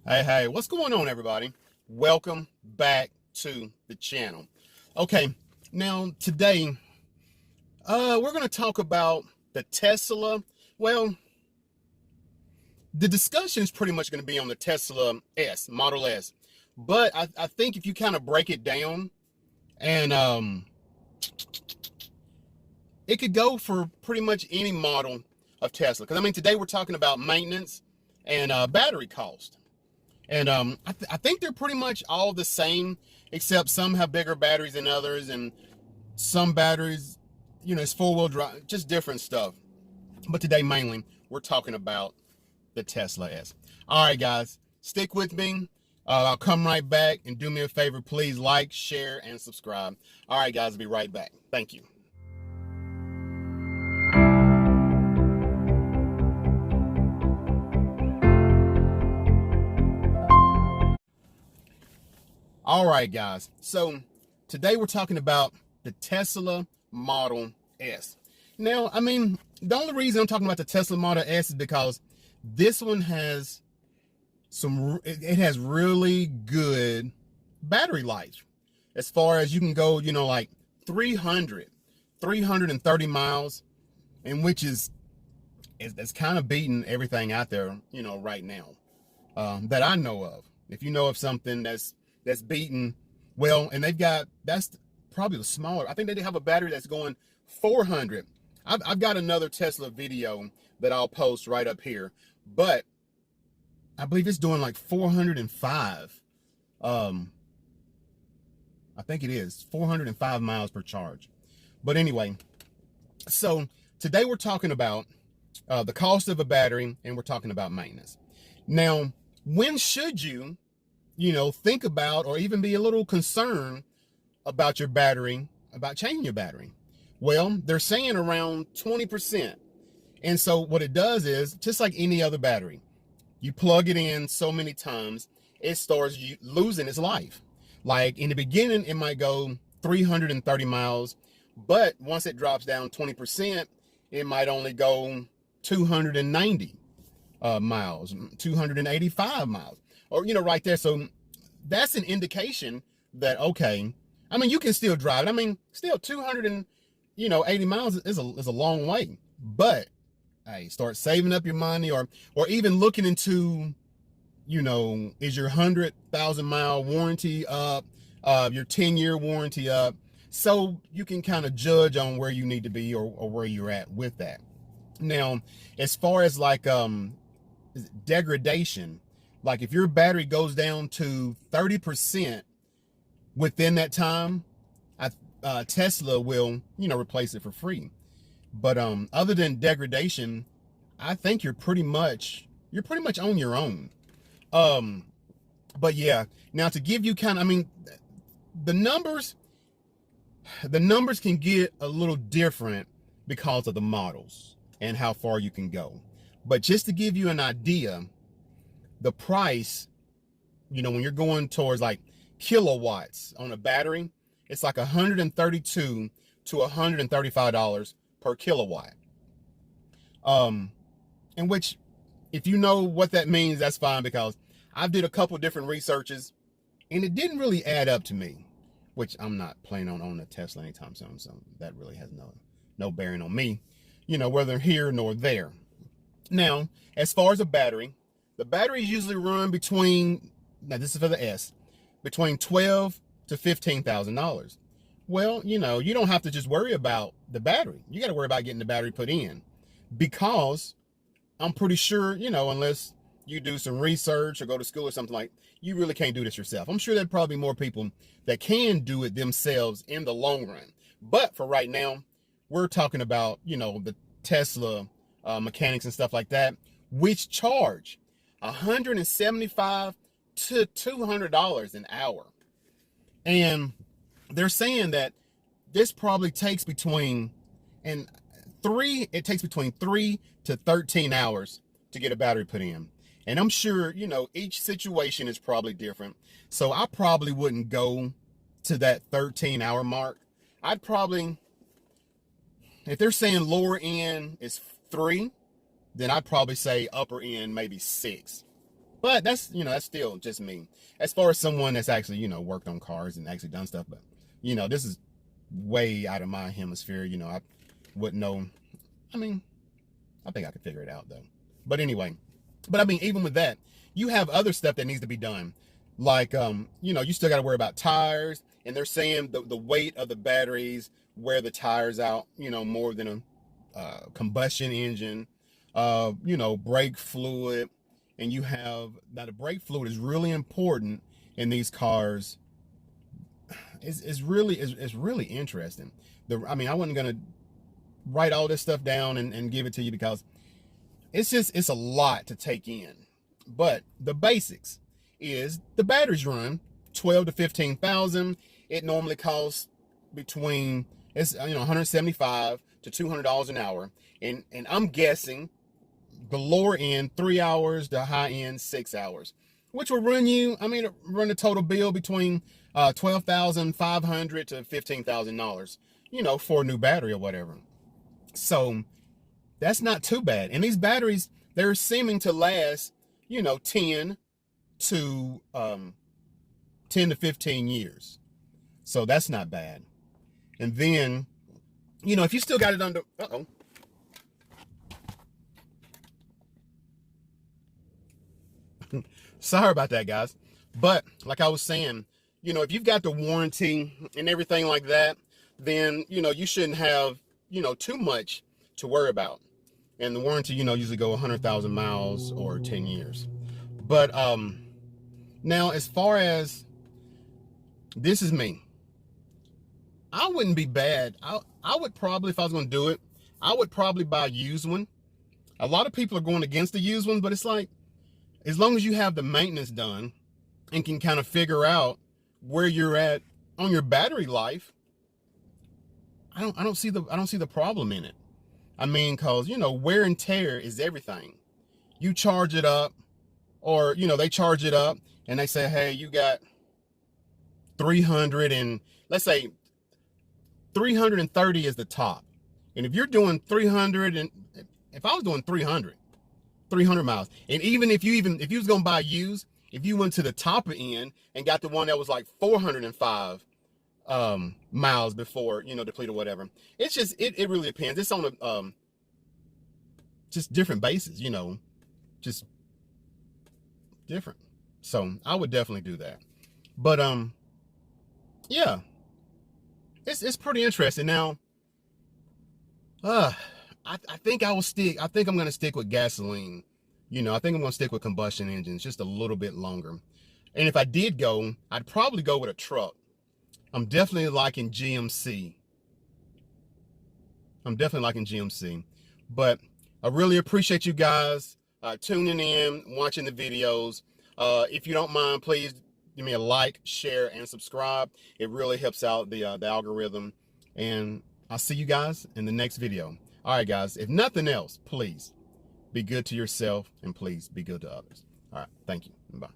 Hey, what's going on, everybody? Welcome back to the channel. Okay, now today, we're going to talk about the Tesla. Well, the discussion is pretty much going to be on the Tesla S, Model S. But I think if you kind of break it down, and it could go for pretty much any model of Tesla. Because, I mean, today we're talking about maintenance and battery cost. And I think they're pretty much all the same, except some have bigger batteries than others, and some batteries, it's four-wheel drive, just different stuff. But today, mainly, we're talking about the Tesla S. All right, guys, stick with me. I'll come right back, and do me a favor, please like, share, and subscribe. All right, guys, I'll be right back. Thank you. All right, guys. So today we're talking about the Tesla Model S. Now, I mean, the only reason I'm talking about the Tesla Model S is because this one has it has really good battery life. As far as you can go, like 330 miles, and which is that's kind of beating everything out there, right now, that I know of. If you know of something that's beaten, well, and that's probably the smaller. I think they have a battery that's going 400. I've got another Tesla video that I'll post right up here, but I believe it's doing like 405. I think it is 405 miles per charge. But anyway, so today we're talking about the cost of a battery, and we're talking about maintenance. Now, when should you think about, or even be a little concerned about your battery, about changing your battery? Well, they're saying around 20%. And so what it does is, just like any other battery, you plug it in so many times, it starts losing its life. Like in the beginning, it might go 330 miles, but once it drops down 20%, it might only go 290 miles, 285 miles, or, right there. So that's an indication that, okay, I mean, you can still drive it. I mean, still 280 miles is a long way, but hey, start saving up your money, or even looking into, is your 100,000 mile warranty up, your 10-year warranty up, so you can kind of judge on where you need to be, or where you're at with that. Now, as far as like degradation, like if your battery goes down to 30% within that time, Tesla will, replace it for free. But other than degradation, I think you're pretty much on your own. But yeah, now to give you kind of, I mean, the numbers can get a little different because of the models and how far you can go. But just to give you an idea, the price, when you're going towards like kilowatts on a battery, it's like $132 to $135 per kilowatt. In which, if you know what that means, that's fine, because I've did a couple different researches and it didn't really add up to me, which I'm not planning on owning a Tesla anytime soon, so that really has no bearing on me, whether here nor there. Now, as far as a battery, the batteries usually run between, now this is for the S, between $12,000 to $15,000. Well, you don't have to just worry about the battery. You got to worry about getting the battery put in, because I'm pretty sure, unless you do some research or go to school or something, like, you really can't do this yourself. I'm sure there'd probably be more people that can do it themselves in the long run. But for right now, we're talking about, the Tesla mechanics and stuff like that, which charge $175 to $200 an hour. And they're saying that this probably takes between 3 to 13 hours to get a battery put in. And I'm sure, each situation is probably different. So I probably wouldn't go to that 13-hour mark. I'd probably, if they're saying lower end is 3, then I'd probably say upper end maybe 6. But that's, that's still just me. As far as someone that's actually, worked on cars and actually done stuff. But, this is way out of my hemisphere. I wouldn't know. I mean, I think I could figure it out though. But anyway, but I mean, even with that, you have other stuff that needs to be done. Like, you still got to worry about tires, and they're saying the weight of the batteries wear the tires out, more than a combustion engine, brake fluid. And you have, now the brake fluid is really important in these cars. It's really interesting. I mean, I wasn't going to write all this stuff down and give it to you because it's a lot to take in. But the basics is the batteries run 12 to 15,000. It normally costs between, it's 175 to $200 an hour. And I'm guessing the lower end 3 hours, the high end 6 hours, which will run you, run a total bill between $12,500 to $15,000, for a new battery or whatever. So that's not too bad. And these batteries, they're seeming to last, 10 to 15 years. So that's not bad. And then, if you still got it under, sorry about that, guys. But like I was saying, if you've got the warranty and everything like that, then, you shouldn't have, too much to worry about. And the warranty, usually go 100,000 miles or 10 years. But now as far as, this is me, I wouldn't be bad. I would probably, if I was going to do it, I would probably buy a used one. A lot of people are going against the used one, but it's like, as long as you have the maintenance done and can kind of figure out where you're at on your battery life, I don't see the problem in it. I mean, cause wear and tear is everything. You charge it up, or they charge it up and they say, hey, you got 300, and let's say 330 is the top. And if you're doing 300, and if I was doing 300 miles, and even if you was gonna buy used, if you went to the top end and got the one that was like 405 miles before, deplete or whatever, it's just, it really depends. It's on a just different bases, just different. So I would definitely do that. But yeah, it's pretty interesting. Now I think I'm gonna stick with gasoline. I think I'm gonna stick with combustion engines just a little bit longer. And if I did go, I'd probably go with a truck. I'm definitely liking GMC. But I really appreciate you guys tuning in, watching the videos. If you don't mind, please give me a like, share, and subscribe. It really helps out the algorithm. And I'll see you guys in the next video. All right, guys, if nothing else, please be good to yourself and please be good to others. All right, thank you. Bye.